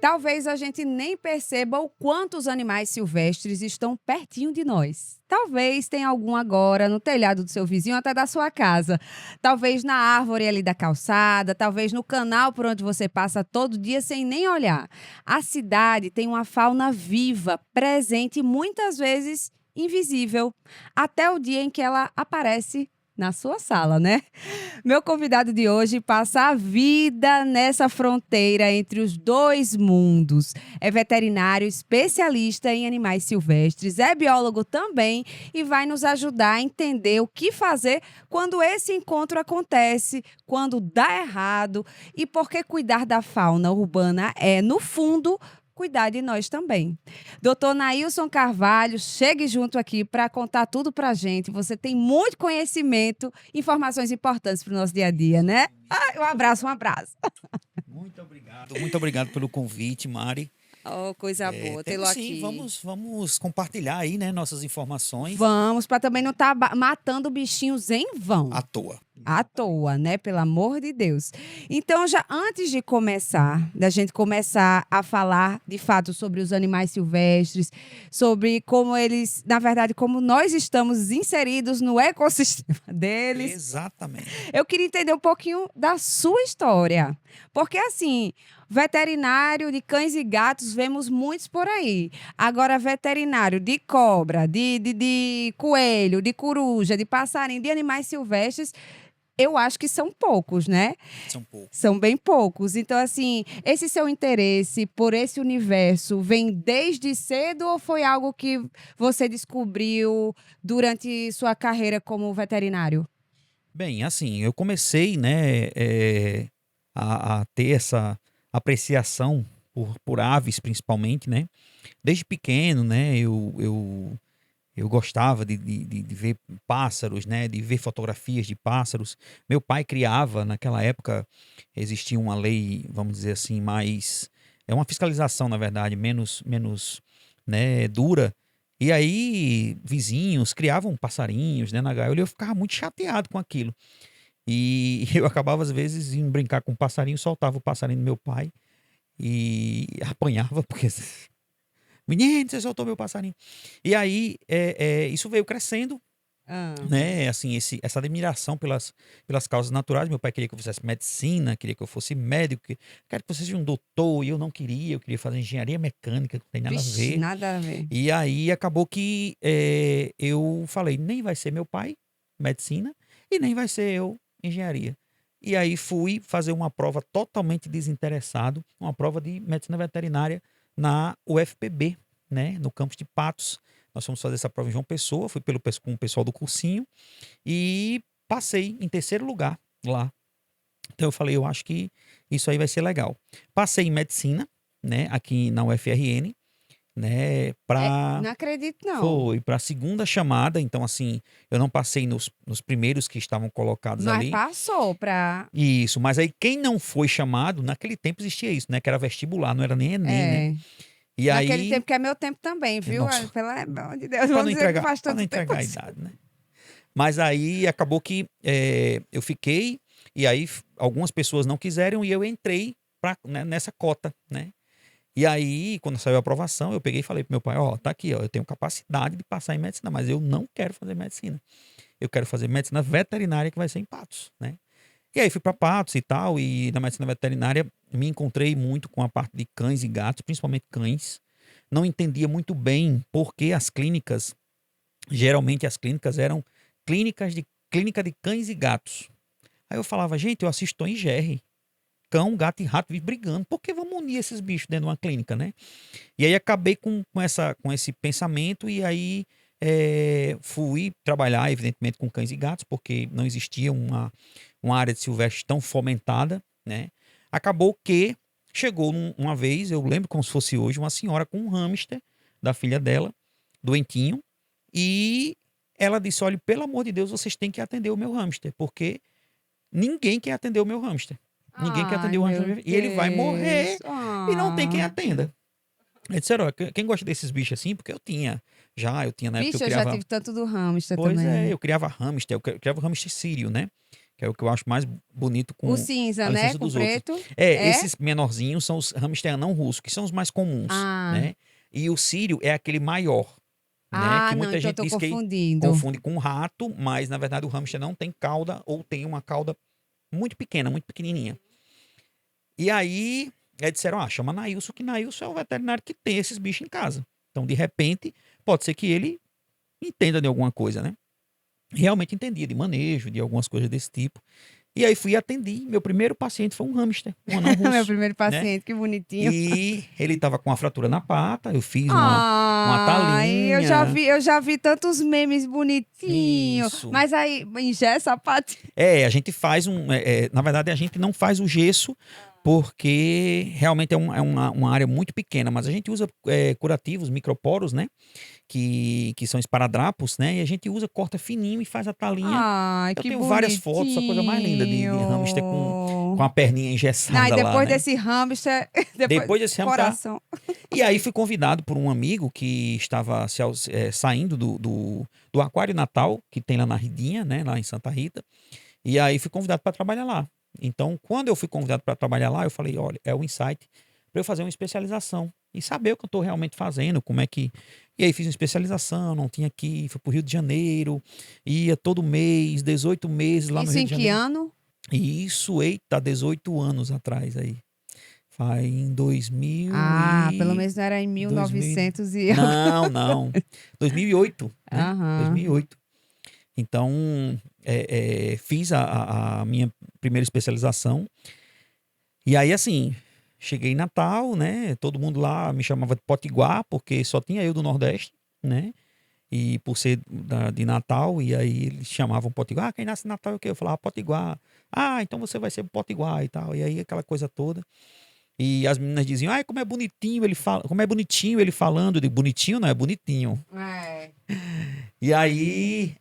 Talvez a gente nem perceba o quanto os animais silvestres estão pertinho de nós. Talvez tenha algum agora no telhado do seu vizinho, até da sua casa. Talvez na árvore ali da calçada, talvez no canal por onde você passa todo dia sem nem olhar. A cidade tem uma fauna viva, presente e muitas vezes invisível, até o dia em que ela aparece na sua sala, né? Meu convidado de hoje passa a vida nessa fronteira entre os dois mundos. É veterinário especialista em animais silvestres, é biólogo também e vai nos ajudar a entender o que fazer quando esse encontro acontece, quando dá errado e por que cuidar da fauna urbana é, no fundo, cuidar de nós também. Doutor Nailson Carvalho, chegue junto aqui para contar tudo para a gente. Você tem muito conhecimento, informações importantes para o nosso dia a dia, né? Um abraço, um abraço. Muito obrigado pelo convite, Mari. Oh, coisa boa, tê-lo Temos sim, aqui. vamos compartilhar aí, né, nossas informações Vamos, para também não estar matando bichinhos em vão. à toa. À toa, né? Pelo amor de Deus. Então, já antes de começar, da gente começar a falar de fato sobre os animais silvestres, sobre como eles, na verdade, como nós estamos inseridos no ecossistema deles, Exatamente. eu queria entender um pouquinho da sua história. Porque, assim, veterinário de cães e gatos, vemos muitos por aí. Agora, veterinário de cobra, de coelho, de coruja, de passarinho, de animais silvestres, eu acho que são poucos, né? São poucos. São bem poucos. Então, assim, esse seu interesse por esse universo vem desde cedo ou foi algo que você descobriu durante sua carreira como veterinário? Bem, assim, eu comecei, né, a ter essa apreciação por aves, principalmente, né? Desde pequeno, né, eu gostava de ver pássaros, né, de ver fotografias de pássaros. Meu pai criava, naquela época, existia uma lei, vamos dizer assim, mais... É uma fiscalização, na verdade, menos, né, dura. E aí, vizinhos criavam passarinhos, né, na gaiola, e eu ficava muito chateado com aquilo. E eu acabava, às vezes, em brincar com o passarinho, soltava o passarinho do meu pai e apanhava, porque menino, você soltou meu passarinho. E aí, isso veio crescendo, Ah. né? Assim, essa admiração pelas causas naturais. Meu pai queria que eu fizesse medicina, queria que eu fosse médico, queria que você seja um doutor, e eu não queria, eu queria fazer engenharia mecânica, que não tem nada a Vixe, ver. nada a ver. E aí acabou que eu falei, nem vai ser meu pai, medicina, e nem vai ser eu, engenharia. E aí fui fazer uma prova totalmente desinteressado, uma prova de medicina veterinária na UFPB, né, no campus de Patos. Nós fomos fazer essa prova em João Pessoa, fui com o pessoal do cursinho e passei em terceiro lugar lá. Então eu falei, eu acho que isso aí vai ser legal. Passei em medicina, né, aqui na UFRN, né, Não acredito, não. foi para a segunda chamada, então assim, eu não passei nos primeiros que estavam colocados Mas ali. passou para. Isso, mas aí quem não foi chamado, naquele tempo existia isso, né, que era vestibular, não era nem Enem, né? É. E Naquele aí, tempo que é meu tempo também, viu? nossa, Pelo amor de Deus, para vamos não dizer que entregar, faz para não tanto tempo entregar a assim. idade, né? Mas aí acabou que eu fiquei, e aí algumas pessoas não quiseram e eu entrei nessa cota, né? E aí, quando saiu a aprovação, eu peguei e falei pro meu pai, ó, tá aqui, ó, eu tenho capacidade de passar em medicina, mas eu não quero fazer medicina. Eu quero fazer medicina veterinária, que vai ser em Patos, né? E aí fui para Patos e tal, e na medicina veterinária me encontrei muito com a parte de cães e gatos, principalmente cães. Não entendia muito bem por que as clínicas, geralmente as clínicas eram clínica de cães e gatos. Aí eu falava, gente, eu assisto Tom e Jerry. Cão, gato e rato vivem brigando. Por que vamos unir esses bichos dentro de uma clínica, né? E aí acabei com esse pensamento e aí fui trabalhar, evidentemente, com cães e gatos, porque não existia uma área de silvestre tão fomentada, né? Acabou que chegou uma vez, eu lembro como se fosse hoje, uma senhora com um hamster da filha dela, doentinho, e ela disse, olha, pelo amor de Deus, vocês têm que atender o meu hamster, porque ninguém quer atender o meu hamster. Ninguém quer atender Ai, o meu hamster. E ele vai Deus. morrer e não tem quem Ah. atenda. Aí disseram, ó, quem gosta desses bichos assim? Porque eu tinha na época eu Vixe, eu já criava. tive tanto do hamster Pois é, também. eu criava hamster, eu criava hamster sírio, né? que é o que eu acho mais bonito com O cinza, a né? licença Com dos outros. preto. Esses menorzinhos são os hamster anão russo, que são os mais comuns, Ah. né? E o sírio é aquele maior, né? Ah, Que não, muita então eu gente tô diz que confundindo. confunde com um rato, mas na verdade o hamster não tem cauda ou tem uma cauda muito pequena, muito pequenininha. E aí, disseram, chama Nailson, que Nailson é o veterinário que tem esses bichos em casa. Então, de repente, pode ser que ele entenda de alguma coisa, né? Realmente entendia de manejo, de algumas coisas desse tipo. E aí fui e atendi. Meu primeiro paciente foi um hamster, um anão Meu russo, primeiro né? paciente, que bonitinho. E ele estava com uma fratura na pata, eu fiz uma Ai, talinha. eu já vi tantos memes bonitinhos. Isso. Mas aí, engessa a patinha. A gente faz na verdade, a gente não faz o gesso porque realmente é uma área muito pequena, mas a gente usa curativos, microporos, né? Que são esparadrapos, né? E a gente usa, corta fininho e faz a talinha. Ai, Eu que tenho várias fotos, a coisa mais linda de hamster com a perninha Não, e engessada lá, depois né? desse hamster, depois Depois desse hamster. coração. E aí fui convidado por um amigo que estava saindo do Aquário Natal, que tem lá na Ridinha, né? Lá em Santa Rita. E aí fui convidado para trabalhar lá. Então, quando eu fui convidado para trabalhar lá, eu falei, olha, é o insight para eu fazer uma especialização e saber o que eu estou realmente fazendo, como é que... E aí fiz uma especialização, não tinha aqui, fui para o Rio de Janeiro, ia todo mês, 18 meses lá no Isso Rio em de que Janeiro. ano? E isso, eita, 18 anos atrás aí. Faz em 2000 Ah, pelo e... menos não era em 2000... 1900 e... Não, não. 2008, né? Aham. 2008. Então, fiz a minha primeira especialização. E aí, assim, cheguei em Natal, né? Todo mundo lá me chamava de Potiguar, porque só tinha eu do Nordeste, né? E por ser de Natal, e aí eles chamavam Potiguar. Quem nasce em Natal é o quê? Eu falava Potiguar. Então você vai ser Potiguar e tal. E aí aquela coisa toda. E as meninas diziam, como é bonitinho ele fala, como é bonitinho ele falando. Eu digo, bonitinho não, é bonitinho. É. E aí,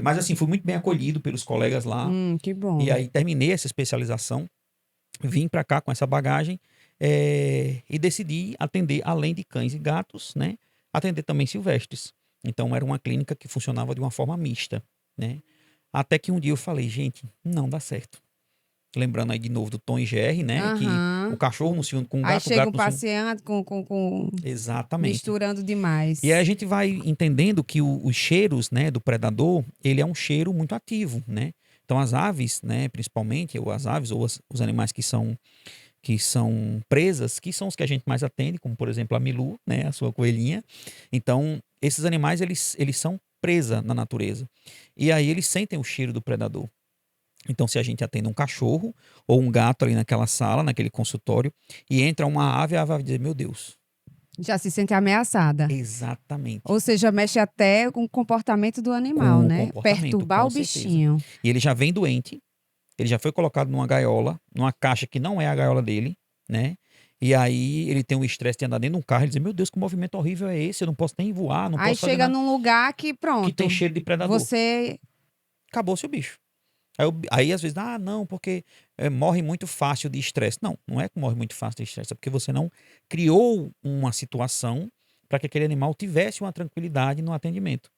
mas assim, fui muito bem acolhido pelos colegas lá. Que bom. E aí terminei essa especialização, vim para cá com essa bagagem e decidi atender, além de cães e gatos, né? Atender também silvestres. Então era uma clínica que funcionava de uma forma mista, né? Até que um dia eu falei, gente, não dá certo. Lembrando aí de novo do Tom e Jerry, né? Que o cachorro não se une com o Aí gato, o chega gato um não se une... paciente com... Exatamente. misturando demais. E aí a gente vai entendendo que os cheiros, né, do predador, ele é um cheiro muito ativo, né? Então as aves, né, principalmente, ou as aves ou os animais que são presas, que são os que a gente mais atende, como por exemplo a Milu, né, a sua coelhinha. Então esses animais, eles são presa na natureza. E aí eles sentem o cheiro do predador. Então, se a gente atende um cachorro ou um gato ali naquela sala, naquele consultório, e entra uma ave, a ave vai dizer, meu Deus. Já se sente ameaçada. Exatamente. Ou seja, mexe até com o comportamento do animal, Com o né? comportamento, Perturbar com o certeza. bichinho. E ele já vem doente, ele já foi colocado numa gaiola, numa caixa que não é a gaiola dele, né? E aí ele tem um estresse de andar dentro de um carro, ele diz, meu Deus, que movimento horrível é esse? Eu não posso nem voar, não Aí posso fazer chega nada. num lugar que pronto. Que tem cheiro de predador. Você... Acabou seu bicho. Aí às vezes, não, porque morre muito fácil de estresse. Não, não é que morre muito fácil de estresse, é porque você não criou uma situação para que aquele animal tivesse uma tranquilidade no atendimento.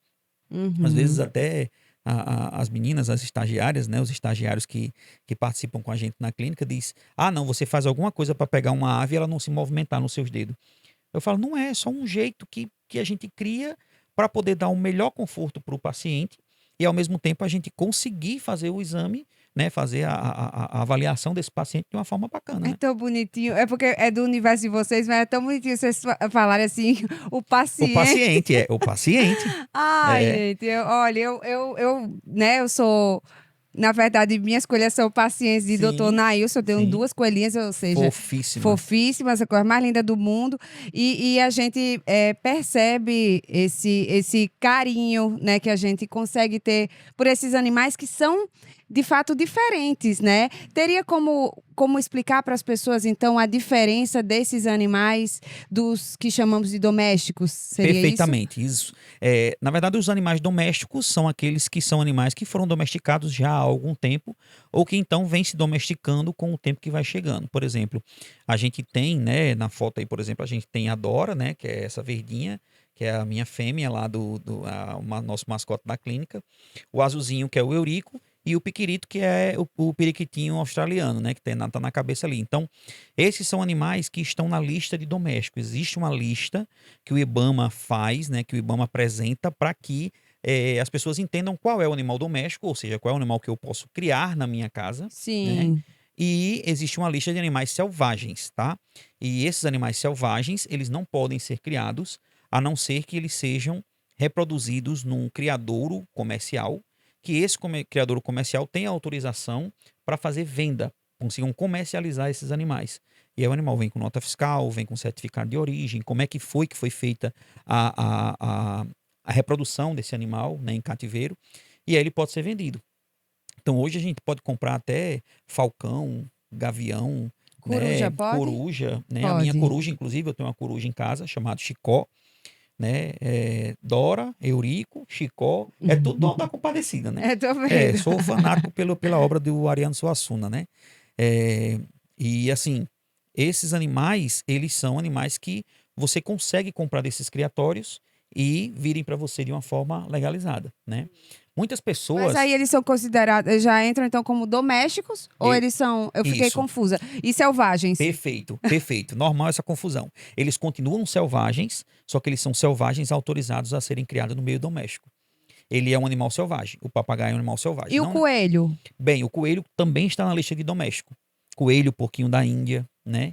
Às vezes até as meninas, as estagiárias, né, os estagiários que participam com a gente na clínica, diz, não, você faz alguma coisa para pegar uma ave e ela não se movimentar nos seus dedos. Eu falo, não é só um jeito que a gente cria para poder dar um melhor conforto para o paciente e ao mesmo tempo a gente conseguir fazer o exame, né, fazer a avaliação desse paciente de uma forma bacana, É né? tão bonitinho. É porque é do universo de vocês, mas é tão bonitinho vocês falarem assim, o paciente. O paciente. Ai, gente, olha, né, eu sou... Na verdade, minhas coelhas são pacientes de Sim, Dr. Nailson. Eu tenho sim. 2 coelhinhas, ou seja, Fofíssima. fofíssimas, a coisa mais linda do mundo. E a gente percebe esse carinho, né, que a gente consegue ter por esses animais que são, de fato, diferentes, né? Teria como explicar para as pessoas, então, a diferença desses animais dos que chamamos de domésticos? Seria Perfeitamente. Isso. Na verdade, os animais domésticos são aqueles que são animais que foram domesticados já há algum tempo ou que então vêm se domesticando com o tempo que vai chegando. Por exemplo, a gente tem, né, na foto aí, por exemplo, a gente tem a Dora, né, que é essa verdinha, que é a minha fêmea lá nosso mascote da clínica. O azulzinho, que é o Eurico. e o piquirito, que é o periquitinho australiano, né? Que tá na cabeça ali. Então, esses são animais que estão na lista de domésticos. Existe uma lista que o IBAMA faz, né? Que o IBAMA apresenta para que as pessoas entendam qual é o animal doméstico, ou seja, qual é o animal que eu posso criar na minha casa, né? Sim. E existe uma lista de animais selvagens, tá? E esses animais selvagens, eles não podem ser criados, a não ser que eles sejam reproduzidos num criadouro comercial, que esse criadouro comercial tenha autorização para fazer venda, consigam comercializar esses animais. E aí o animal vem com nota fiscal, vem com certificado de origem, como é que foi feita a reprodução desse animal, né, em cativeiro, e aí ele pode ser vendido. Então hoje a gente pode comprar até falcão, gavião, Coruja né, pode? coruja, né? A minha Pode. coruja, inclusive, eu tenho uma coruja em casa chamada Chicó, né? Dora, Eurico, Chicó, é tudo da Compadecida, né? Tô vendo. Sou fanático pela obra do Ariano Suassuna, né? É, e assim, esses animais, eles são animais que você consegue comprar desses criatórios e virem para você de uma forma legalizada, né? Muitas Mas aí pessoas, eles são considerados, já entram então como domésticos? Ou e- eles são, eu fiquei isso, confusa. E selvagens? perfeito, perfeito. Normal essa confusão. Eles continuam selvagens, só que eles são selvagens autorizados a serem criados no meio doméstico. Ele é um animal selvagem. O papagaio é um animal selvagem. E o Não, coelho? bem, o coelho também está na lista de doméstico. Coelho, porquinho da Índia, né?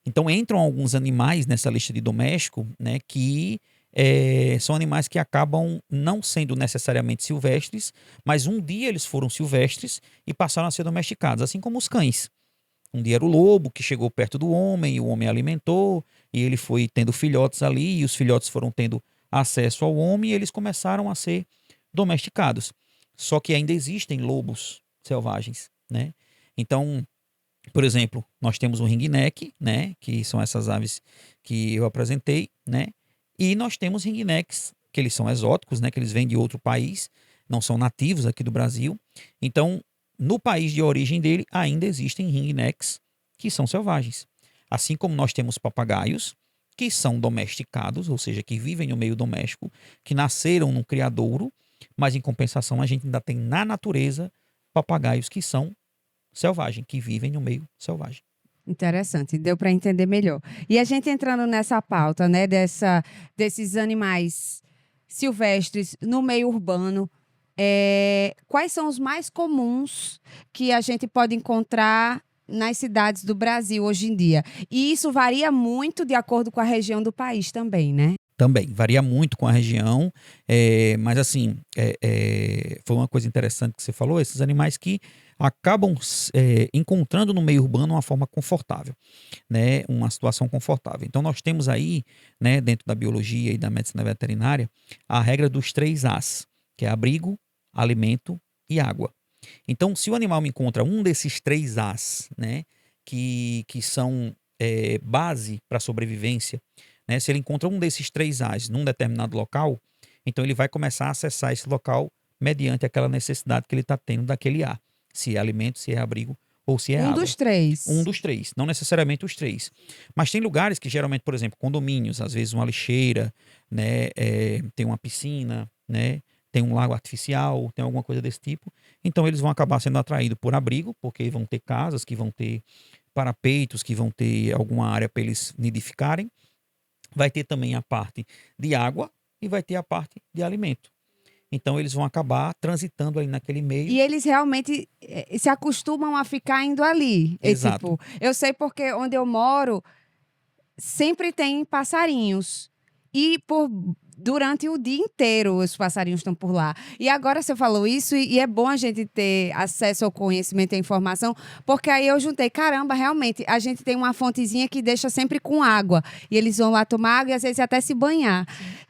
Então entram alguns animais nessa lista de doméstico, né? Que são animais que acabam não sendo necessariamente silvestres, mas um dia eles foram silvestres e passaram a ser domesticados, assim como os cães. Um dia era o lobo que chegou perto do homem, e o homem alimentou, e ele foi tendo filhotes ali, e os filhotes foram tendo acesso ao homem, e eles começaram a ser domesticados. Só que ainda existem lobos selvagens, né? Então, por exemplo, nós temos o ringneck, né? Que são essas aves que eu apresentei, né? E nós temos ringnecks, que eles são exóticos, né? Que eles vêm de outro país, não são nativos aqui do Brasil. Então, no país de origem dele, ainda existem ringnecks que são selvagens. Assim como nós temos papagaios, que são domesticados, ou seja, que vivem no meio doméstico, que nasceram num criadouro, mas em compensação a gente ainda tem na natureza papagaios que são selvagens, que vivem no meio selvagem. Interessante, deu para entender melhor. E a gente entrando nessa pauta, né, desses animais silvestres no meio urbano, quais são os mais comuns que a gente pode encontrar nas cidades do Brasil hoje em dia? E isso varia muito de acordo com a região do país também, né? Também, varia muito com a região, mas assim, foi uma coisa interessante que você falou, esses animais que acabam encontrando no meio urbano uma forma confortável, né, uma situação confortável. Então nós temos aí, né, dentro da biologia e da medicina veterinária, a regra dos 3 As, que é abrigo, alimento e água. Então, se o animal encontra um desses 3 As, né, que são base para a sobrevivência, né, se ele encontra um desses 3 As num determinado local, então ele vai começar a acessar esse local mediante aquela necessidade que ele está tendo daquele A. Se é alimento, se é abrigo ou se é Um água. dos três. Um dos três, não necessariamente os três. Mas tem lugares que geralmente, por exemplo, condomínios, às vezes uma lixeira, né, tem uma piscina, né, tem um lago artificial, tem alguma coisa desse tipo. Então eles vão acabar sendo atraídos por abrigo, porque vão ter casas que vão ter parapeitos, que vão ter alguma área para eles nidificarem. Vai ter também a parte de água e vai ter a parte de alimento. Então eles vão acabar transitando ali naquele meio. E eles realmente se acostumam a ficar indo ali. E, Exato. tipo, eu sei porque onde eu moro sempre tem passarinhos. E durante o dia inteiro os passarinhos estão por lá. E agora você falou isso, e é bom a gente ter acesso ao conhecimento e à informação, porque aí eu juntei, caramba, realmente, a gente tem uma fontezinha que deixa sempre com água. E eles vão lá tomar água e às vezes até se banhar.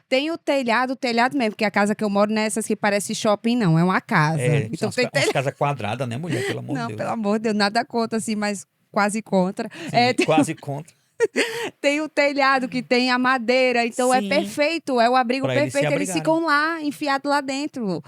Tem o telhado mesmo, porque a casa que eu moro não é essas que parece shopping, não, é uma casa. São Então tem umas telhado. casas quadradas, né, mulher? Pelo amor de Não, pelo Deus. amor de Deus, nada contra, assim, mas quase contra. Sim, quase contra. Tem o telhado que tem a madeira, então é Sim, perfeito, é o abrigo para eles se perfeito. Eles abrigarem. ficam lá, enfiados lá dentro,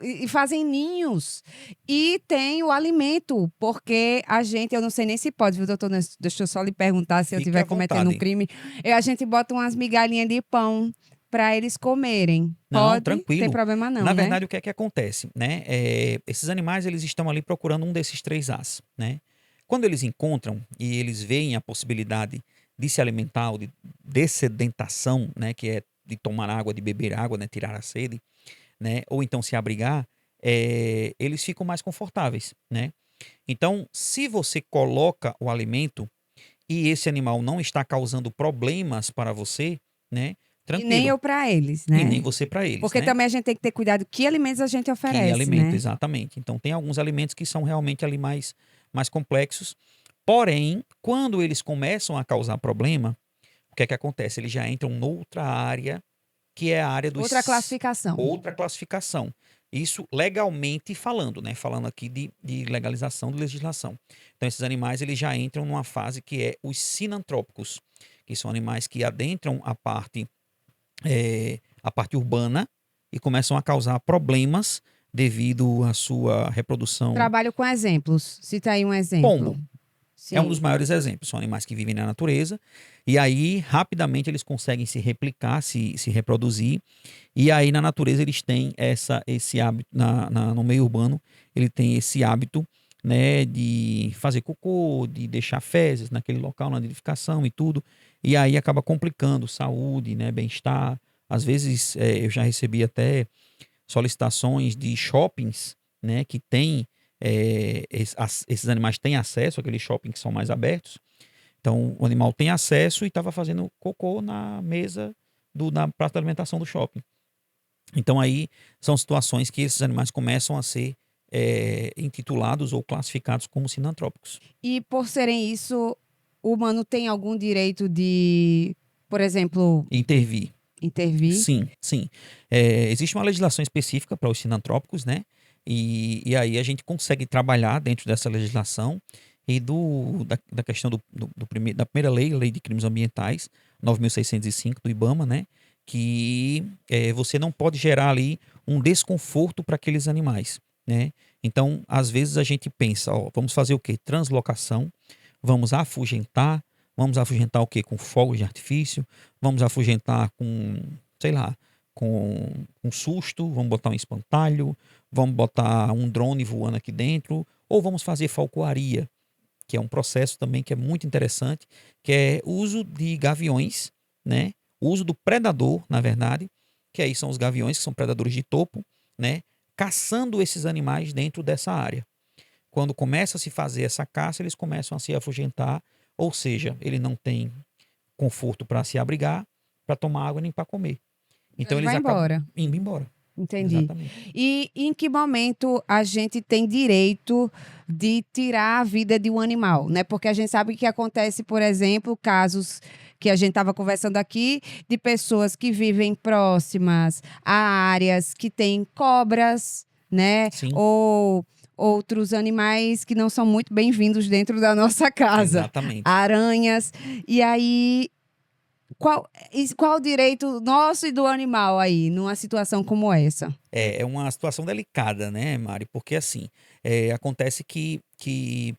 e fazem ninhos. E tem o alimento, porque a gente, eu não sei nem se pode, viu, doutor? Deixa eu só lhe perguntar se eu Fique à estiver cometendo um vontade. crime. A gente bota umas migalhinhas de pão para eles comerem. Não, Pode, tranquilo. tem problema não, Na né? verdade, o que é que acontece, né? Esses animais, eles estão ali procurando um desses três As, né? Quando eles encontram e eles veem a possibilidade de se alimentar ou de dessedentação, né? Que é de tomar água, de beber água, né? Tirar a sede, né? Ou então se abrigar, eles ficam mais confortáveis, né? Então, se você coloca o alimento e esse animal não está causando problemas para você, né? E nem Tranquilo. eu para eles, E nem né? você para eles, Porque né? também a gente tem que ter cuidado que alimentos a gente Que oferece, alimento, né? exatamente. Então, tem alguns alimentos que são realmente ali mais complexos. Porém, quando eles começam a causar problema, o que é que acontece? Eles já entram noutra área, que é a área Outra dos... classificação. Outra classificação. Isso legalmente falando, né? Falando aqui de legalização, de legislação. Então, esses animais, eles já entram numa fase que é os sinantrópicos, que são animais que adentram a parte urbana e começam a causar problemas devido à sua reprodução. Trabalho com exemplos. Cita aí um exemplo. Pombo é um dos Sim. maiores exemplos. São animais que vivem na natureza e aí rapidamente eles conseguem se replicar, se reproduzir. E aí na natureza eles têm esse hábito, no meio urbano, ele tem esse hábito, né, de fazer cocô, de deixar fezes naquele local, na nidificação e tudo. E aí acaba complicando saúde, né, bem-estar. Às vezes eu já recebi até solicitações de shoppings, né, que tem esses animais têm acesso àqueles shoppings que são mais abertos. Então o animal tem acesso e estava fazendo cocô na mesa na praça de alimentação do shopping. Então aí são situações que esses animais começam a ser intitulados ou classificados como sinantrópicos. E por serem isso, o humano tem algum direito de, por exemplo, Intervir. intervir? Sim, sim. Existe uma legislação específica para os sinantrópicos, né? E aí a gente consegue trabalhar dentro dessa legislação e da questão da primeira lei, a Lei de Crimes Ambientais, 9.605 do IBAMA, né? Que você não pode gerar ali um desconforto para aqueles animais, né? Então, às vezes a gente pensa, ó, vamos fazer o quê? Translocação, vamos afugentar o quê? Com fogos de artifício, vamos afugentar com, sei lá, com um susto, vamos botar um espantalho, vamos botar um drone voando aqui dentro, ou vamos fazer falcoaria, que é um processo também que é muito interessante, que é o uso de gaviões, né? O uso do predador, na verdade, que aí são os gaviões, que são predadores de topo, né? Caçando esses animais dentro dessa área. Quando começa a se fazer essa caça, eles começam a se afugentar, ou seja, ele não tem conforto para se abrigar, para tomar água nem para comer. Então Ele eles vai acabam embora. indo embora. Entendi. Exatamente. E em que momento a gente tem direito de tirar a vida de um animal, né? Porque a gente sabe que acontece, por exemplo, casos que a gente estava conversando aqui de pessoas que vivem próximas a áreas que têm cobras, né? Sim, Ou outros animais que não são muito bem-vindos dentro da nossa casa, exatamente. aranhas. E aí qual o direito nosso e do animal aí, numa situação como essa? É uma situação delicada, né, Mari? Porque assim, acontece que,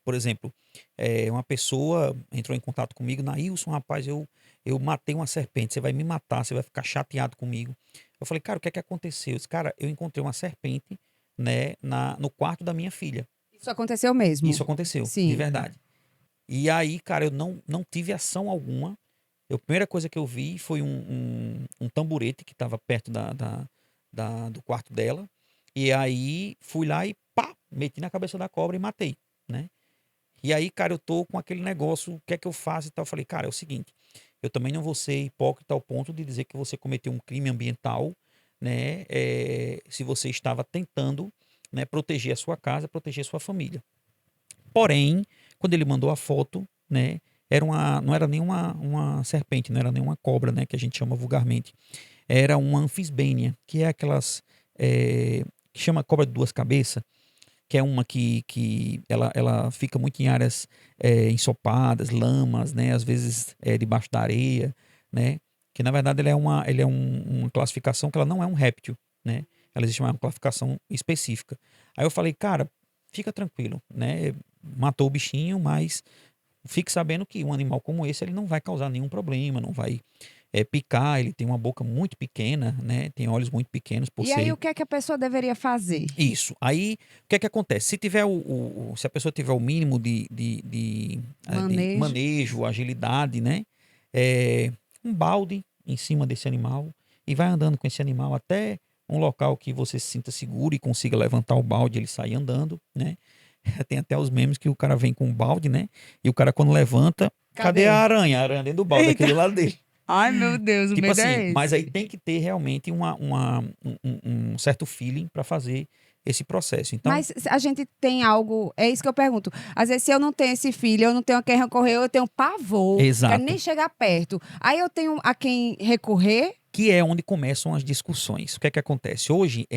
por exemplo, uma pessoa entrou em contato comigo, Nailson, rapaz, eu matei uma serpente, você vai me matar, você vai ficar chateado comigo. Eu falei, cara, o que é que aconteceu? Eu disse, cara, eu encontrei uma serpente, né, no quarto da minha filha. Isso aconteceu mesmo? Isso aconteceu, de Sim. verdade. E aí, cara, eu não tive ação alguma. A primeira coisa que eu vi foi um tamborete que estava perto do quarto dela. E aí fui lá e pá, meti na cabeça da cobra e matei, né? E aí, cara, eu tô com aquele negócio, o que é que eu faço e tal. Eu falei, cara, é o seguinte, eu também não vou ser hipócrita ao ponto de dizer que você cometeu um crime ambiental, né? Se você estava tentando, né, proteger a sua casa, proteger a sua família. Porém, quando ele mandou a foto, né, não era nem uma serpente, não era nem uma cobra, né, que a gente chama vulgarmente. Era uma anfisbênia, que é aquelas que chama cobra de duas cabeças, que é uma que ela fica muito em áreas ensopadas, lamas, né, às vezes debaixo da areia, né, que na verdade ele é uma classificação que ela não é um réptil, né, ela existe uma classificação específica. Aí eu falei, cara, fica tranquilo, né, matou o bichinho, mas fique sabendo que um animal como esse ele não vai causar nenhum problema, não vai picar, ele tem uma boca muito pequena, né? Tem olhos muito pequenos por E aí, ser o que é que a pessoa deveria fazer? isso. Aí, o que é que acontece? Se tiver se a pessoa tiver o mínimo de Manejo. manejo, agilidade, né? Um balde em cima desse animal e vai andando com esse animal até um local que você se sinta seguro e consiga levantar o balde, ele sai andando, né? Tem até os memes que o cara vem com um balde, né? E o cara quando levanta, cadê a aranha? A aranha dentro do balde, Eita. aquele lado dele. Ai, meu Deus, o Tipo medo assim, é mas aí esse. tem que ter realmente um certo feeling para fazer esse processo. Então, Mas a gente tem algo, é isso que eu pergunto. Às vezes, se eu não tenho esse filho, eu não tenho a quem recorrer, eu tenho pavor, quero exato. nem chegar perto. Aí eu tenho a quem recorrer. Que é onde começam as discussões. O que é que acontece? Hoje,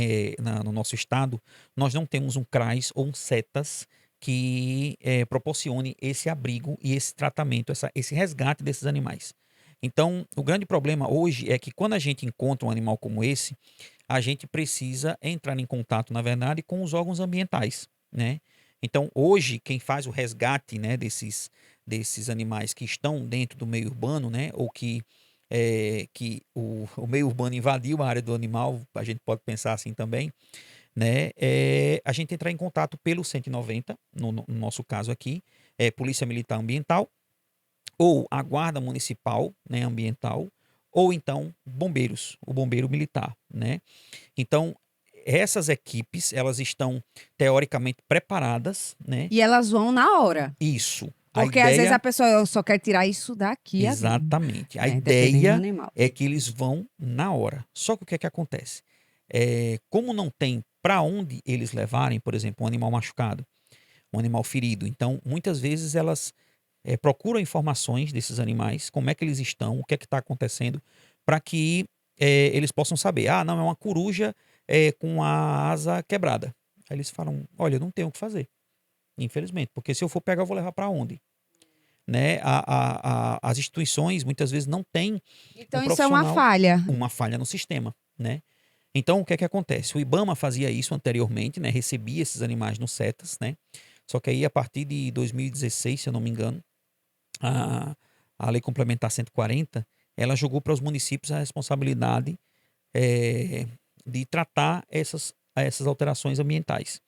no nosso estado, nós não temos um CRAS ou um CETAS que proporcione esse abrigo e esse tratamento, esse resgate desses animais. Então, o grande problema hoje é que quando a gente encontra um animal como esse, a gente precisa entrar em contato, na verdade, com os órgãos ambientais, né? Então, hoje, quem faz o resgate, né, desses animais que estão dentro do meio urbano, né, ou que o meio urbano invadiu a área do animal, a gente pode pensar assim também, né? A gente entrar em contato pelo 190, no nosso caso aqui, Polícia Militar Ambiental, ou a Guarda Municipal, né, Ambiental, ou então bombeiros, o bombeiro militar, né? Então, essas equipes, elas estão teoricamente preparadas, né? E elas vão na hora. Isso. A Porque às vezes a ideia, pessoa eu só quer tirar isso daqui ali, exatamente. A né? Dependendo do ideia animal. é que eles vão na hora. Só que o que é que acontece? Como não tem para onde eles levarem, por exemplo, um animal machucado, um animal ferido, então muitas vezes elas procuram informações desses animais, como é que eles estão, o que é que está acontecendo, para que eles possam saber. Ah, não, é uma coruja com a asa quebrada. Aí eles falam: olha, eu não tenho o que fazer, infelizmente, porque se eu for pegar, eu vou levar para onde? Né? As instituições muitas vezes não têm um Então isso é profissional, uma falha no sistema, né? Então, o que é que acontece? O IBAMA fazia isso anteriormente, né? Recebia esses animais no CETAS, né? Só que aí, a partir de 2016, se eu não me engano, a, a Lei Complementar 140, ela jogou para os municípios a responsabilidade de tratar essas alterações ambientais.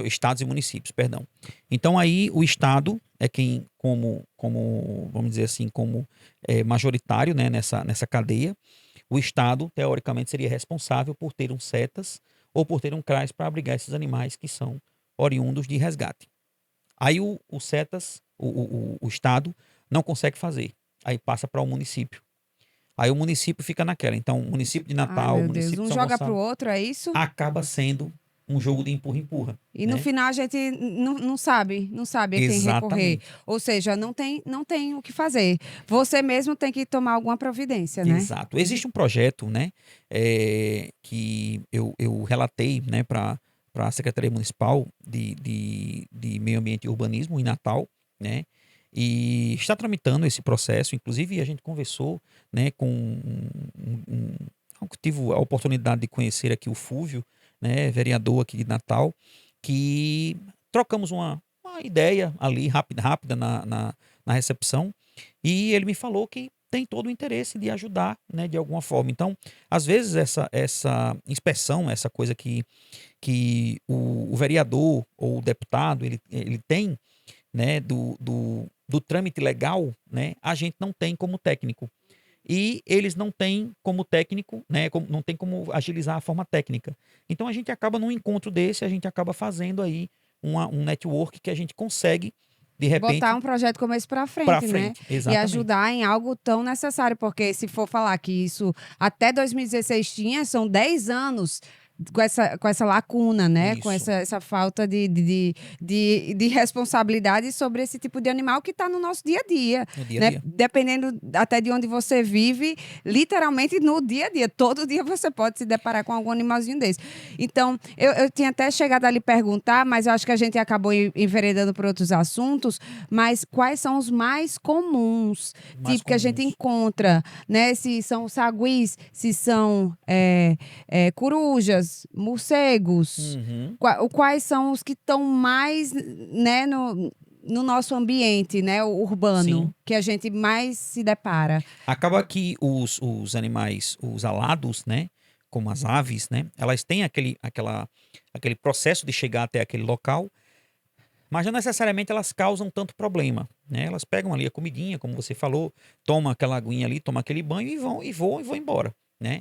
Estados e municípios, perdão. Então aí o Estado é quem, vamos dizer assim, como majoritário, né, nessa cadeia, o Estado, teoricamente, seria responsável por ter um CETAS ou por ter um CRAS para abrigar esses animais que são oriundos de resgate. Aí o CETAS, o Estado, não consegue fazer. Aí passa para o município. Aí o município fica naquela. Então, o município de Ai, Natal, o meu Deus. município de Um São joga pro Gonçalo, outro, é isso? acaba sendo um jogo de empurra-empurra, E no né? final a gente não sabe a quem recorrer. Exatamente. Ou seja, não tem o que fazer. Você mesmo tem que tomar alguma providência, né? Exato. Existe um projeto, né, que eu relatei, né, para a Secretaria Municipal de Meio Ambiente e Urbanismo em Natal, né, e está tramitando esse processo. Inclusive, a gente conversou, né, com tive a oportunidade de conhecer aqui o Fúvio, né, vereador aqui de Natal, que trocamos uma ideia ali rápida na recepção, e ele me falou que tem todo o interesse de ajudar, né, de alguma forma. Então, às vezes, essa inspeção, essa coisa que o vereador ou o deputado ele tem, né, do trâmite legal, né, a gente não tem como técnico. E eles não têm como técnico, né, não tem como agilizar a forma técnica. Então, a gente acaba num encontro desse, a gente acaba fazendo aí um network que a gente consegue, de Botar repente, um projeto como esse para para frente, né? frente. E Exatamente. ajudar em algo tão necessário, porque se for falar que isso até 2016 tinha, são 10 anos com essa lacuna, né? Com Isso. essa falta de responsabilidade sobre esse tipo de animal que está no nosso dia a dia, No dia a né? dia. Dependendo até de onde você vive, literalmente no dia a dia. Todo dia você pode se deparar com algum animalzinho desse. Então, eu tinha até chegado a lhe perguntar, mas eu acho que a gente acabou enveredando por outros assuntos, mas quais são os mais comuns, Mais tipo, que a gente comuns. encontra, né? Se são saguis, se são corujas, morcegos, Uhum. quais são os que estão mais, né, no nosso ambiente, né, o urbano, Sim. que a gente mais se depara. Acaba que os animais, os alados, né? Como as aves, né? Elas têm aquele processo de chegar até aquele local, mas não necessariamente elas causam tanto problema, né? Elas pegam ali a comidinha, como você falou, toma aquela aguinha ali, toma aquele banho e vão embora, né?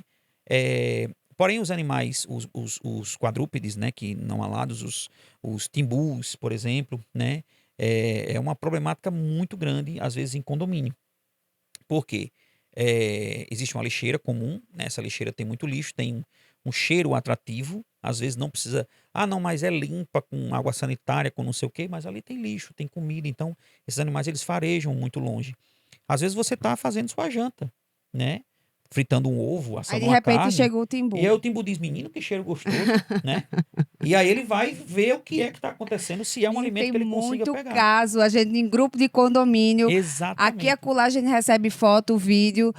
Porém, os animais, os quadrúpedes, né, que não alados, os timbus, por exemplo, né, é uma problemática muito grande, às vezes, em condomínio. Por quê? Existe uma lixeira comum, né? Essa lixeira tem muito lixo, tem um cheiro atrativo. Às vezes não precisa. Ah, não, mas é limpa com água sanitária, com não sei o quê, mas ali tem lixo, tem comida. Então, esses animais eles farejam muito longe. Às vezes você está fazendo sua janta, né? Fritando um ovo, Aí, assando de uma repente, carne. chegou o E timbu. aí o timbu diz: menino, que cheiro gostoso, né? E aí ele vai ver o que é que está acontecendo, se é um E alimento tem que ele consiga muito pegar. caso, a gente em grupo de condomínio, aqui e Exatamente. acolá a gente recebe foto, vídeo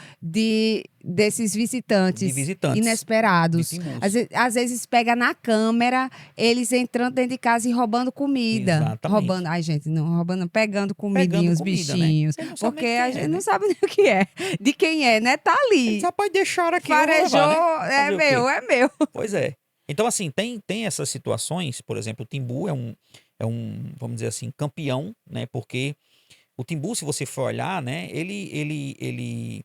desses De visitantes visitantes, de inesperados. timbus. Às vezes pega na câmera, eles entrando dentro de casa e roubando comida. Roubando, Exatamente. ai gente, não roubando, não, pegando Pegando comidinha, os comida, né? bichinhos. Você não sabe Porque nem de a quem gente é, não né? sabe nem o que é, de quem é, né? Tá Eles, ali. rapaz, deixaram aqui, eu vou Farejou, levar, né? é Fazer o quê? meu, é meu. Pois é. Então, assim, tem essas situações, por exemplo, o Timbu vamos dizer assim, campeão, né? Porque o Timbu, se você for olhar, né? Ele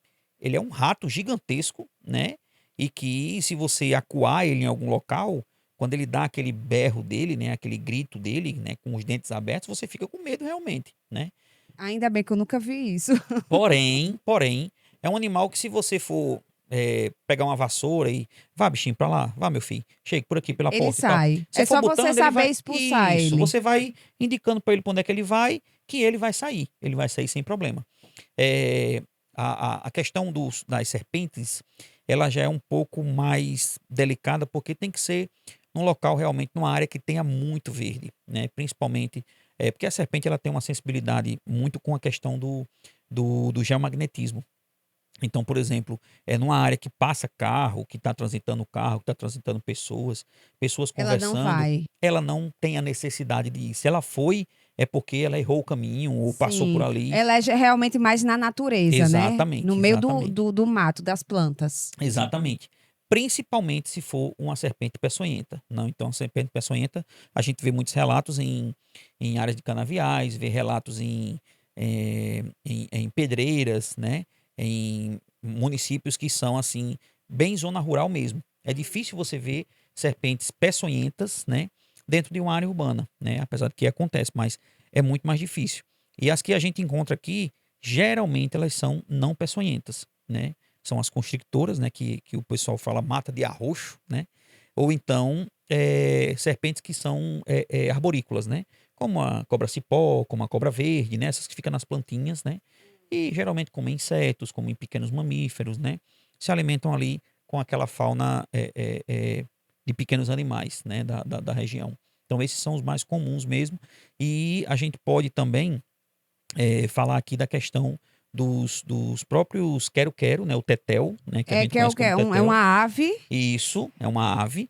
é um rato gigantesco, né? E que se você acuar ele em algum local, quando ele dá aquele berro dele, né? Aquele grito dele, né? Com os dentes abertos, você fica com medo realmente, né? Ainda bem que eu nunca vi isso. Porém, é um animal que se você for pegar uma vassoura e vá, bichinho, pra lá, vá, meu filho, chegue por aqui pela Ele porta e tal. sai. Você É for só você botando, ele saber vai. expulsar Isso, ele. você vai indicando pra ele pra onde é que ele vai, que ele vai sair. Ele vai sair sem problema. É, a questão das serpentes, ela já é um pouco mais delicada, porque tem que ser num local realmente, numa área que tenha muito verde, né? Principalmente, porque a serpente ela tem uma sensibilidade muito com a questão do geomagnetismo. Então, por exemplo, numa área que passa carro, que está transitando carro, que está transitando pessoas Ela não conversando, vai. ela não tem a necessidade de ir. Se ela foi, é porque ela errou o caminho ou passou por Sim. ali. Ela é realmente mais na natureza, né? No Exatamente, meio do, exatamente, do, do mato, das plantas. exatamente. Principalmente se for uma serpente peçonhenta. Não, então, serpente peçonhenta, a gente vê muitos relatos em áreas de canaviais, vê relatos em pedreiras, né? Em municípios que são assim, bem zona rural mesmo. É difícil você ver serpentes peçonhentas, né? Dentro de uma área urbana, né? Apesar de que acontece, mas é muito mais difícil. E as que a gente encontra aqui, geralmente elas são não peçonhentas, né? São as constrictoras, né? Que o pessoal fala mata de arroxo, né? Ou então serpentes que são arborícolas, né? Como a cobra-cipó, como a cobra verde, né? Essas que ficam nas plantinhas, né? E geralmente comem insetos, comem pequenos mamíferos, né? Se alimentam ali com aquela fauna de pequenos animais, né? Da região. Então esses são os mais comuns mesmo. E a gente pode também falar aqui da questão dos próprios quero-quero, né? O tetel, né? Que a É gente que é o conhece quê? como É tetel. uma ave. Isso, é uma ave.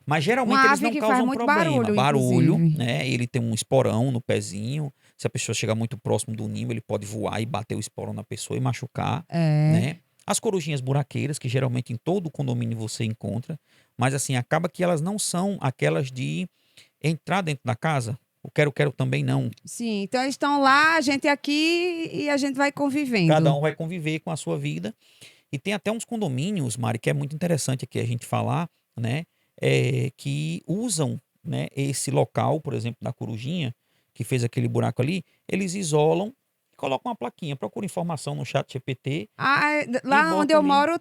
Mas geralmente Uma eles ave não que faz causam muito problema. barulho, Barulho, inclusive. né? Ele tem um esporão no pezinho. Se a pessoa chegar muito próximo do ninho, ele pode voar e bater o esporão na pessoa e machucar, É. né? As corujinhas buraqueiras, que geralmente em todo condomínio você encontra. Mas assim, acaba que elas não são aquelas de entrar dentro da casa. O quero-quero também não. Sim. Então eles estão lá, a gente aqui e a gente vai Cada convivendo. um vai conviver com a sua vida. E tem até uns condomínios, Mari, que é muito interessante aqui a gente falar, né? Que usam, né, esse local, por exemplo, da corujinha, que fez aquele buraco ali, eles isolam e colocam uma plaquinha. Procura informação no chat GPT e Lá onde bota eu ali. moro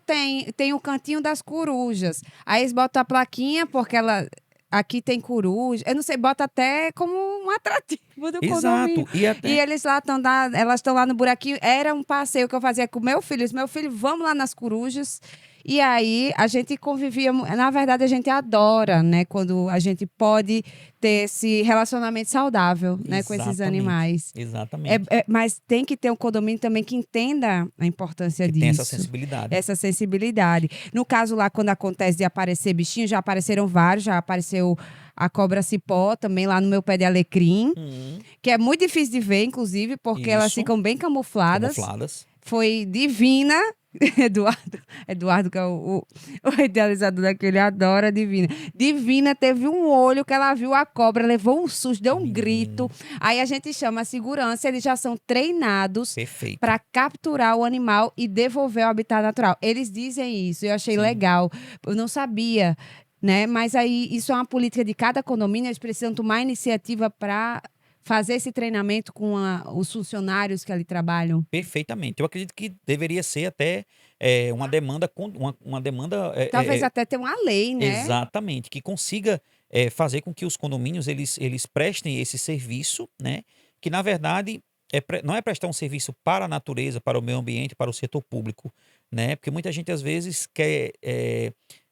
tem o cantinho das corujas. Aí eles botam a plaquinha, porque ela aqui tem coruja. Eu não sei, bota até como um atrativo do condomínio. Exato. E E até. eles lá estão elas estão lá no buraquinho. Era um passeio que eu fazia com meu filho. Meu filho, vamos lá nas corujas. E aí a gente convivia. Na verdade, a gente adora, né? Quando a gente pode ter esse relacionamento saudável, né, com esses Exatamente. animais. Exatamente. Mas tem que ter um condomínio também que entenda a importância Que tem essa disso, sensibilidade. essa sensibilidade. No caso lá, quando acontece de aparecer bichinho, já apareceram vários, já apareceu a cobra cipó, também lá no meu pé de alecrim, Hum, que é muito difícil de ver, inclusive, porque elas isso. ficam bem camufladas. Camufladas. Foi divina. Eduardo, que é o idealizador daquele, adora Divina. Divina teve um olho que ela viu a cobra, levou um susto, deu um grito. Menino, Aí a gente chama a segurança, eles já são treinados perfeito. para capturar o animal e devolver ao habitat natural. Eles dizem isso, eu achei Sim. legal. Eu não sabia, né? Mas aí isso é uma política de cada condomínio, eles precisam tomar iniciativa para fazer esse treinamento com os funcionários que ali trabalham. Perfeitamente. Eu acredito que deveria ser até uma demanda, uma demanda Talvez até ter uma lei, né? exatamente, que consiga fazer com que os condomínios eles prestem esse serviço, né? Que na verdade não é prestar um serviço para a natureza, para o meio ambiente, para o setor público, né? Porque muita gente às vezes quer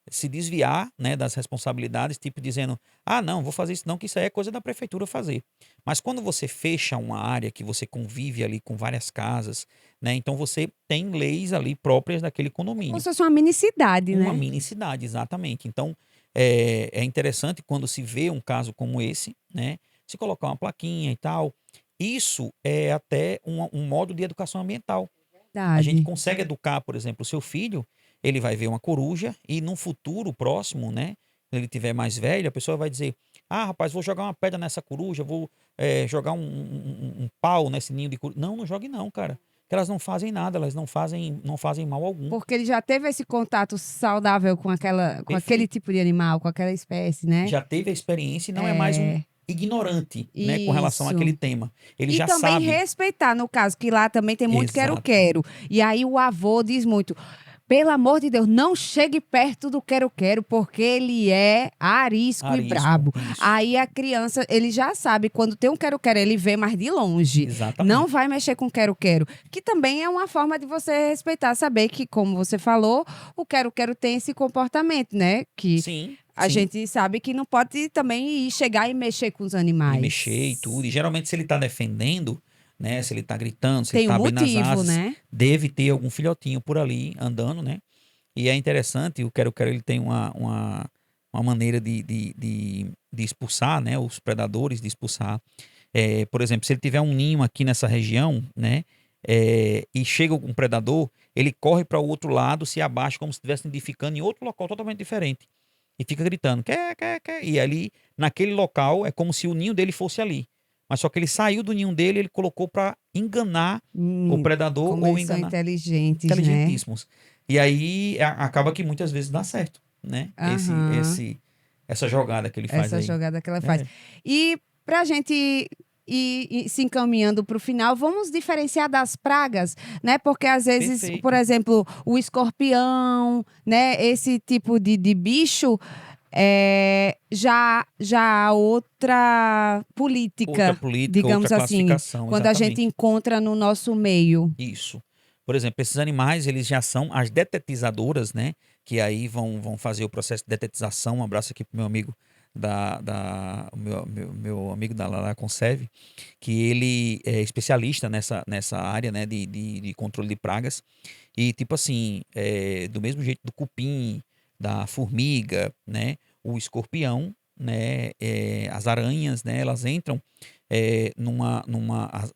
se desviar, né, das responsabilidades, tipo dizendo, ah, não, vou fazer isso não, que isso aí é coisa da prefeitura fazer. Mas quando você fecha uma área que você convive ali com várias casas, né? Então você tem leis ali próprias daquele Como condomínio. se fosse uma mini cidade, Uma né? mini cidade, exatamente. Então, é interessante quando se vê um caso como esse, né? Se colocar uma plaquinha e tal. Isso é até um modo de educação ambiental. A gente Verdade. consegue educar, por exemplo, o seu filho, ele vai ver uma coruja e num futuro próximo, né? Quando ele tiver mais velho, a pessoa vai dizer: ah, rapaz, vou jogar uma pedra nessa coruja, vou jogar um pau nesse ninho de coruja. Não, não jogue não, cara. Porque elas não fazem nada, elas não fazem mal algum. Porque ele já teve esse contato saudável com aquele Perfeito. tipo de animal, com aquela espécie, né? Já teve a experiência e não é mais um É, ignorante, né, com relação àquele isso. tema. Ele E já também sabe. respeitar, no caso, que lá também tem muito Exato. quero-quero. E aí o avô diz muito: pelo amor de Deus, não chegue perto do quero-quero, porque ele é arisco e Arisco, brabo. isso. Aí a criança, ele já sabe, quando tem um quero-quero, ele vê mais de longe. Não Exatamente. vai mexer com quero-quero. Que também é uma forma de você respeitar, saber que, como você falou, o quero-quero tem esse comportamento, né? Que Sim, a sim. gente sabe que não pode também ir chegar e mexer com os E mexer e tudo. animais. E geralmente, se ele tá defendendo, né? Se ele tá gritando, se ele Tem um tá abrindo as motivo, asas, né? deve ter algum filhotinho por ali andando, né? E é interessante, o quero-quero ele tem uma maneira de expulsar, né? Os predadores, de expulsar. Por exemplo, se ele tiver um ninho aqui nessa região, né? E chega um predador, ele corre para o outro lado, se abaixa como se estivesse nidificando em outro local totalmente diferente. E fica gritando, quer. E ali, naquele local, é como se o ninho dele fosse ali. Mas só que ele saiu do ninho dele, ele colocou para enganar o Hum, predador como ou eles são enganar inteligentes, né? inteligentíssimos. E aí acaba que muitas vezes dá certo, né? Aham. Essa jogada que ele faz Essa aí. jogada que ela faz. É, E para a gente ir se encaminhando para o final, vamos diferenciar das pragas, né? Porque às vezes, por perfeito. exemplo, o escorpião, né? Esse tipo de bicho, já há outra Outra política, política, outra digamos assim, classificação, quando a gente exatamente. encontra no nosso meio. Isso. Por exemplo, esses animais, eles já são as detetizadoras, né? Que aí vão fazer o processo de detetização. Um abraço aqui pro meu amigo o meu amigo da Lala Conserve, que ele é especialista nessa área, né? De controle de pragas. E, tipo assim, do mesmo jeito do cupim, da formiga, né? O escorpião, né? As aranhas, né? Elas entram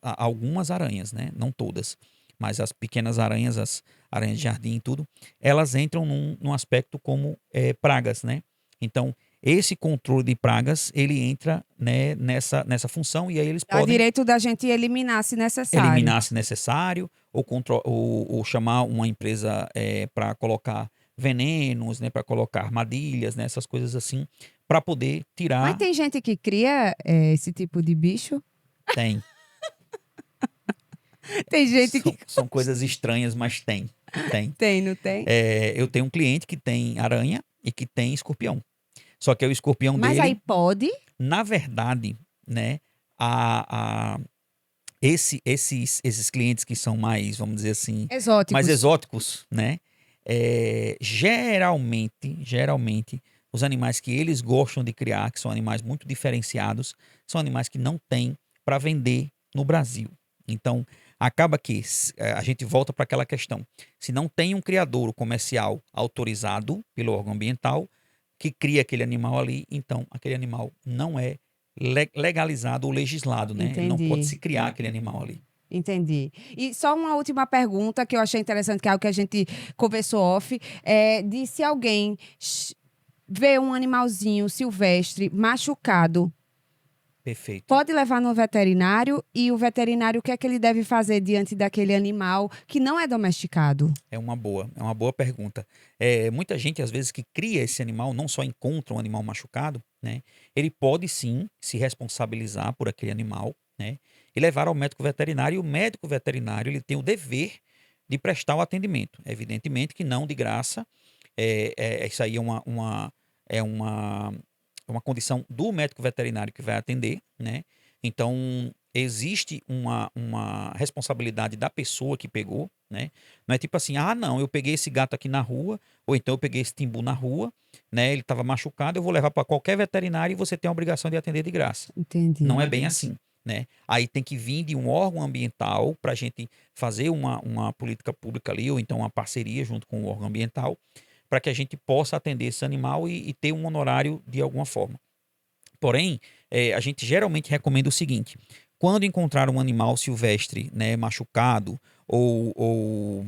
algumas aranhas, né? Não todas, mas as pequenas aranhas, as aranhas de jardim e tudo, elas entram num aspecto como pragas, né? Então, esse controle de pragas, ele entra, né, nessa função e aí eles Há podem direito da gente eliminar se necessário. eliminar se necessário, ou chamar uma empresa para colocar venenos, né, para colocar armadilhas, né, essas coisas assim, para poder Mas tirar. tem gente que cria esse tipo de bicho. Tem. Tem gente que São coisas estranhas, mas tem. Tem. tem, não tem? Eu tenho um cliente que tem aranha e que tem escorpião. Só que o escorpião Mas aí dele, pode. na verdade, né, esses clientes que são mais, vamos dizer assim, mais Exóticos. exóticos, né? Geralmente, os animais que eles gostam de criar, que são animais muito diferenciados, são animais que não tem para vender no Brasil. Então, acaba que a gente volta para aquela questão. Se não tem um criadouro comercial autorizado pelo órgão ambiental, que cria aquele animal ali, então aquele animal não é legalizado ou legislado, né? Ele não pode Entendi. se criar aquele animal ali. Entendi. E só uma última pergunta que eu achei interessante, que é algo que a gente conversou off, de se alguém vê um animalzinho silvestre machucado, Perfeito. pode levar no veterinário e o veterinário, o que é que ele deve fazer diante daquele animal que não é domesticado? É uma boa pergunta. Muita gente, às vezes, que cria esse animal, não só encontra um animal machucado, né? Ele pode sim se responsabilizar por aquele animal, né? E levar ao médico veterinário. E o médico veterinário, ele tem o dever de prestar o atendimento. Evidentemente que não de graça. Isso aí é uma condição do médico veterinário que vai atender, né? Então, existe uma responsabilidade da pessoa que pegou, né? Não é tipo assim, ah, não, eu peguei esse gato aqui na rua, ou então eu peguei esse timbu na rua, né? Ele estava machucado, eu vou levar para qualquer veterinário e você tem a obrigação de atender de graça. Entendi. Não é bem assim, né? Aí tem que vir de um órgão ambiental para a gente fazer uma política pública ali, ou então uma parceria junto com o órgão ambiental, para que a gente possa atender esse animal e ter um honorário de alguma forma. Porém, a gente geralmente recomenda o seguinte: quando encontrar um animal silvestre, né, machucado ou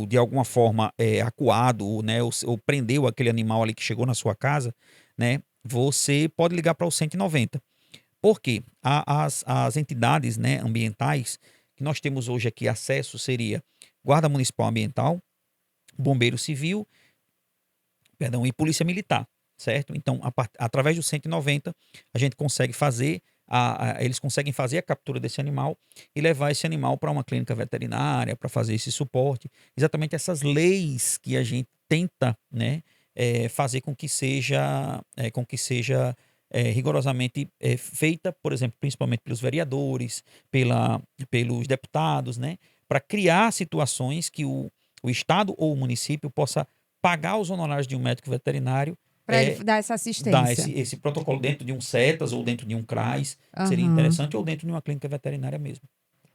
de alguma forma acuado, né, ou prendeu aquele animal ali que chegou na sua casa, né, você pode ligar para o 190. Por quê? As entidades, né, ambientais que nós temos hoje aqui acesso seria Guarda Municipal Ambiental, Bombeiro Civil, perdão, e Polícia Militar, certo? Então, através do 190, a gente consegue fazer, eles conseguem fazer a captura desse animal e levar esse animal para uma clínica veterinária para fazer esse suporte. Exatamente essas leis que a gente tenta, né, fazer com que seja rigorosamente feita, por exemplo, principalmente pelos vereadores, pelos deputados, né, para criar situações que o Estado ou o município possa pagar os honorários de um médico veterinário, Para ele dar essa dar assistência. esse protocolo dentro de um CETAS ou dentro de um CRAS, seria Aham. interessante, ou dentro de uma clínica veterinária mesmo.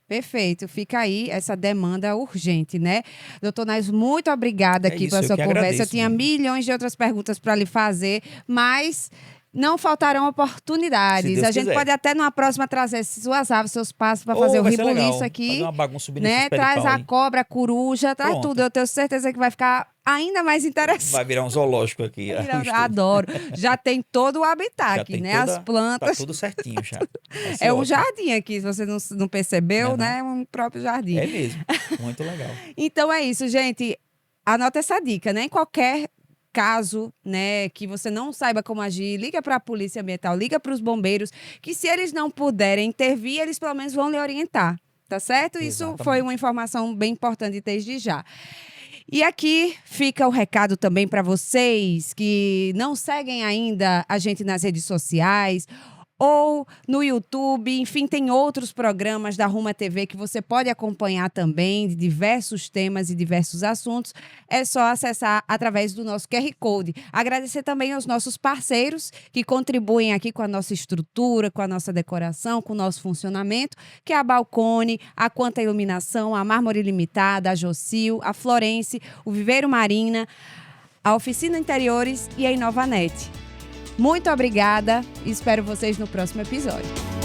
Perfeito, fica aí essa demanda urgente, né? Doutor Nais, muito obrigada É aqui isso, pela eu sua que conversa. Eu agradeço, tinha Jane. milhões de outras perguntas para lhe fazer, mas não faltarão Se oportunidades. Deus A gente quiser. pode até numa próxima trazer suas aves, seus passos para fazer o Vai ser legal. ribuliço Fazer aqui, uma bagunça subindo né? esses pé de Traz pau a aí. cobra, a coruja, traz Pronto. tudo. Eu tenho certeza que vai ficar ainda mais interessante. Vai virar um zoológico aqui. o estúdio. Adoro. Já tem todo o habitat Já aqui, tem né? As Tá plantas. tudo certinho já. Vai ser É um ótimo. jardim aqui, se você não percebeu, Não é né? Um próprio jardim. É mesmo. Muito legal. Então é isso, gente. Anota essa dica, né? Em qualquer caso, né, que você não saiba como agir, liga para a Polícia Ambiental, liga para os bombeiros, que se eles não puderem intervir, eles pelo menos vão lhe orientar, tá certo? Isso foi Exatamente. uma informação bem importante desde já. E aqui fica o recado também para vocês que não seguem ainda a gente nas redes sociais ou no YouTube, enfim, tem outros programas da Ruma TV que você pode acompanhar também, de diversos temas e diversos assuntos. É só acessar através do nosso QR Code. Agradecer também aos nossos parceiros que contribuem aqui com a nossa estrutura, com a nossa decoração, com o nosso funcionamento, que é a Balcone, a Quanta Iluminação, a Mármore Limitada, a Jocil, a Florence, o Viveiro Marina, a Oficina Interiores e a Inovanet. Muito obrigada e espero vocês no próximo episódio.